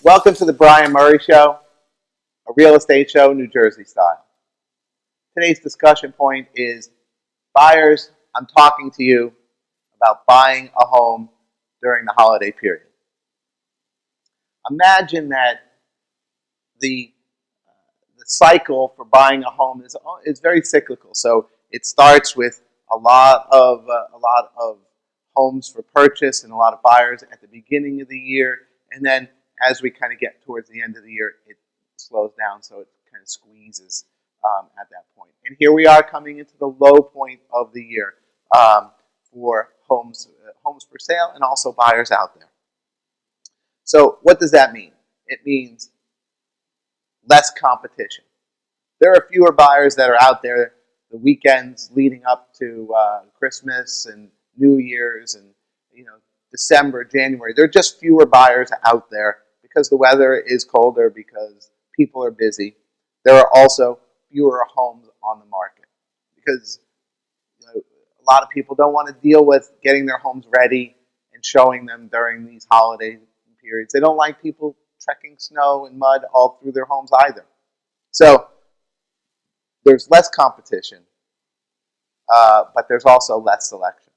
Welcome to the Brian Murray Show, a real estate show, New Jersey style. Today's discussion point is buyers. I'm talking to you about buying a home during the holiday period. Imagine that the cycle for buying a home is very cyclical. So it starts with a lot of homes for purchase and a lot of buyers at the beginning of the year, and then as we kind of get towards the end of the year, it slows down, so it kind of squeezes at that point. And here we are coming into the low point of the year for homes for sale and also buyers out there. So what does that mean? It means less competition. There are fewer buyers that are out there the weekends leading up to Christmas and New Year's and December, January. There are just fewer buyers out there because the weather is colder, because people are busy. There are also fewer homes on the market because a lot of people don't want to deal with getting their homes ready and showing them during these holiday periods. They don't like people trekking snow and mud all through their homes either. So there's less competition, but there's also less selection.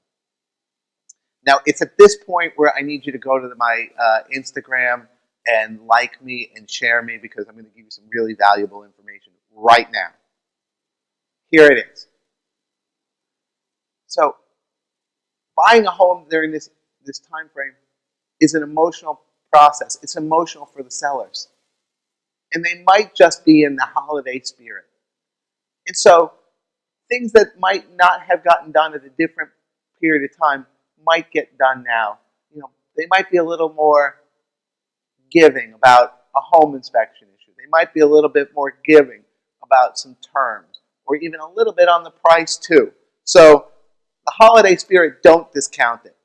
Now, it's at this point where I need you to go to my Instagram and like me and share me, because I'm going to give you some really valuable information right now. Here it is. So, buying a home during this time frame is an emotional process. It's emotional for the sellers. And they might just be in the holiday spirit. And so, things that might not have gotten done at a different period of time might get done now. They might be a little more giving about a home inspection issue. They might be a little bit more giving about some terms, or even a little bit on the price too. So the holiday spirit, don't discount it.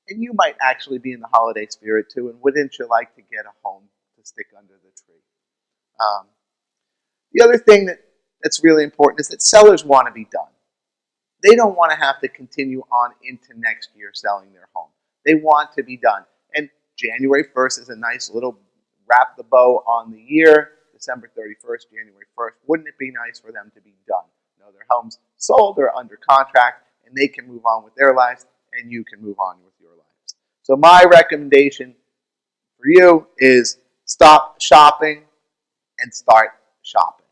And you might actually be in the holiday spirit too, and wouldn't you like to get a home to stick under the tree? The other thing that's really important is that sellers want to be done. They don't want to have to continue on into next year selling their home. They want to be done. And January 1st is a nice little wrap the bow on the year. December 31st, January 1st. Wouldn't it be nice for them to be done? Their home's sold or under contract, and they can move on with their lives, and you can move on with your lives. So my recommendation for you is stop shopping and start shopping.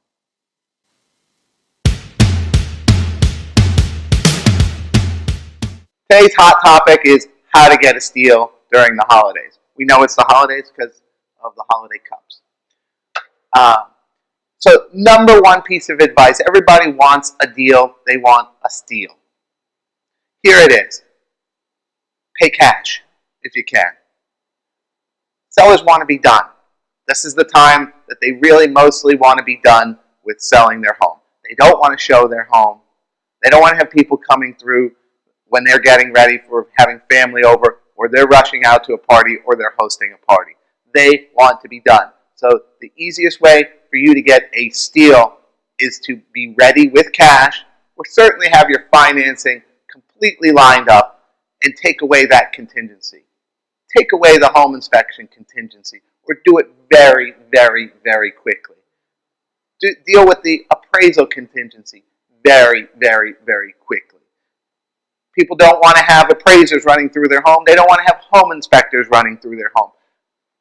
Today's hot topic is how to get a steal during the holidays. We know it's the holidays because of the holiday cups. So number one piece of advice, everybody wants a deal, they want a steal. Here it is. Pay cash if you can. Sellers want to be done. This is the time that they really mostly want to be done with selling their home. They don't want to show their home. They don't want to have people coming through when they're getting ready for having family over, or they're rushing out to a party, or they're hosting a party. They want to be done. So the easiest way for you to get a steal is to be ready with cash, or certainly have your financing completely lined up, and take away that contingency. Take away the home inspection contingency, or do it very, very, very quickly. Deal with the appraisal contingency very, very, very quickly. People don't want to have appraisers running through their home. They don't want to have home inspectors running through their home.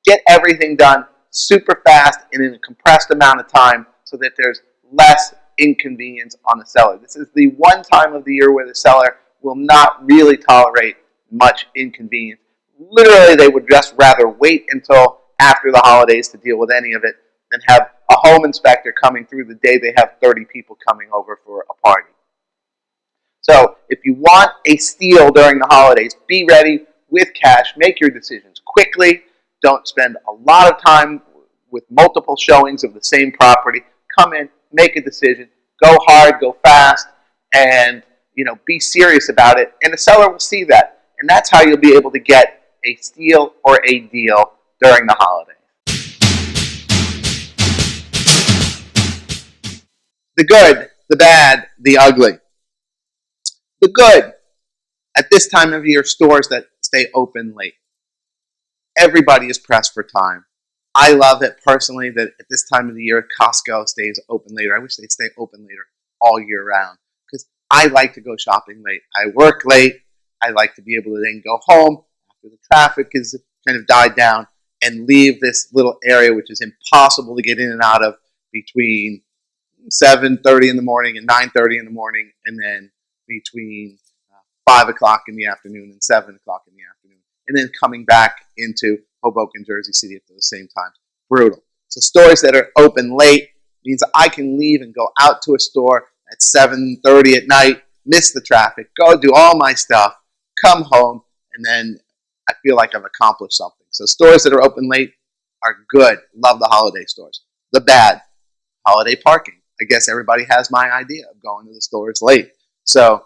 Get everything done super fast and in a compressed amount of time so that there's less inconvenience on the seller. This is the one time of the year where the seller will not really tolerate much inconvenience. Literally, they would just rather wait until after the holidays to deal with any of it than have a home inspector coming through the day they have 30 people coming over for a party. So if you want a steal during the holidays, be ready with cash. Make your decisions quickly. Don't spend a lot of time with multiple showings of the same property. Come in, make a decision, go hard, go fast, and be serious about it. And the seller will see that. And that's how you'll be able to get a steal or a deal during the holidays. The good, the bad, the ugly. The good, at this time of year, stores that stay open late. Everybody is pressed for time. I love it personally that at this time of the year, Costco stays open later. I wish they'd stay open later all year round because I like to go shopping late. I work late. I like to be able to then go home after the traffic has kind of died down and leave this little area, which is impossible to get in and out of between 7:30 in the morning and 9:30 in the morning, and then between 5 o'clock in the afternoon and 7 o'clock in the afternoon, and then coming back into Hoboken, Jersey City at the same time. Brutal. So stores that are open late means I can leave and go out to a store at 7:30 at night, miss the traffic, go do all my stuff, come home, and then I feel like I've accomplished something. So stores that are open late are good. Love the holiday stores. The bad, holiday parking. I guess everybody has my idea of going to the stores late. So,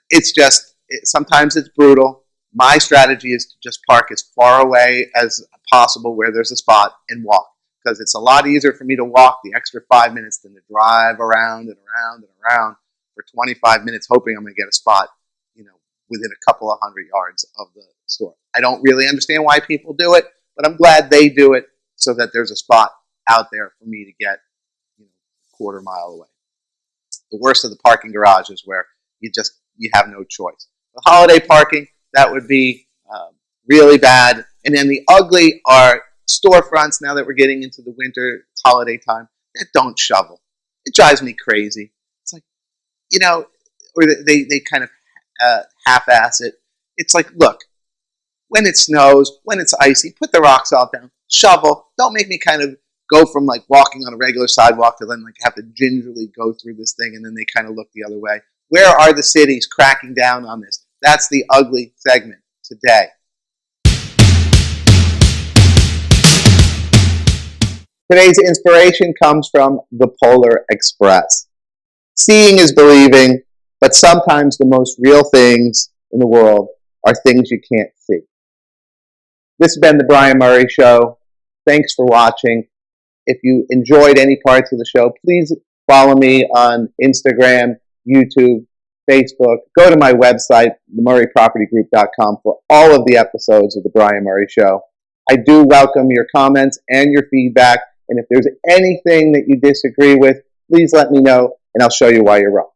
it's just, sometimes it's brutal. My strategy is to just park as far away as possible where there's a spot and walk, because it's a lot easier for me to walk the extra 5 minutes than to drive around and around and around for 25 minutes hoping I'm going to get a spot, within a couple of 100 yards of the store. I don't really understand why people do it, but I'm glad they do it so that there's a spot out there for me to get, a quarter mile away. The worst of the parking garage is where you have no choice. The holiday parking, that would be really bad. And then the ugly are storefronts, now that we're getting into the winter holiday time, that don't shovel. It drives me crazy. It's like, or they kind of half-ass it. It's like, look, when it snows, when it's icy, put the rock salt down, shovel. Don't make me kind of go from like walking on a regular sidewalk to then like have to gingerly go through this thing and then they kind of look the other way. Where are the cities cracking down on this? That's the ugly segment today. Today's inspiration comes from the Polar Express. Seeing is believing, but sometimes the most real things in the world are things you can't see. This has been the Brian Murray Show. Thanks for watching. If you enjoyed any parts of the show, please follow me on Instagram, YouTube, Facebook. Go to my website, themurraypropertygroup.com, for all of the episodes of the Brian Murray Show. I do welcome your comments and your feedback, and if there's anything that you disagree with, please let me know, and I'll show you why you're wrong.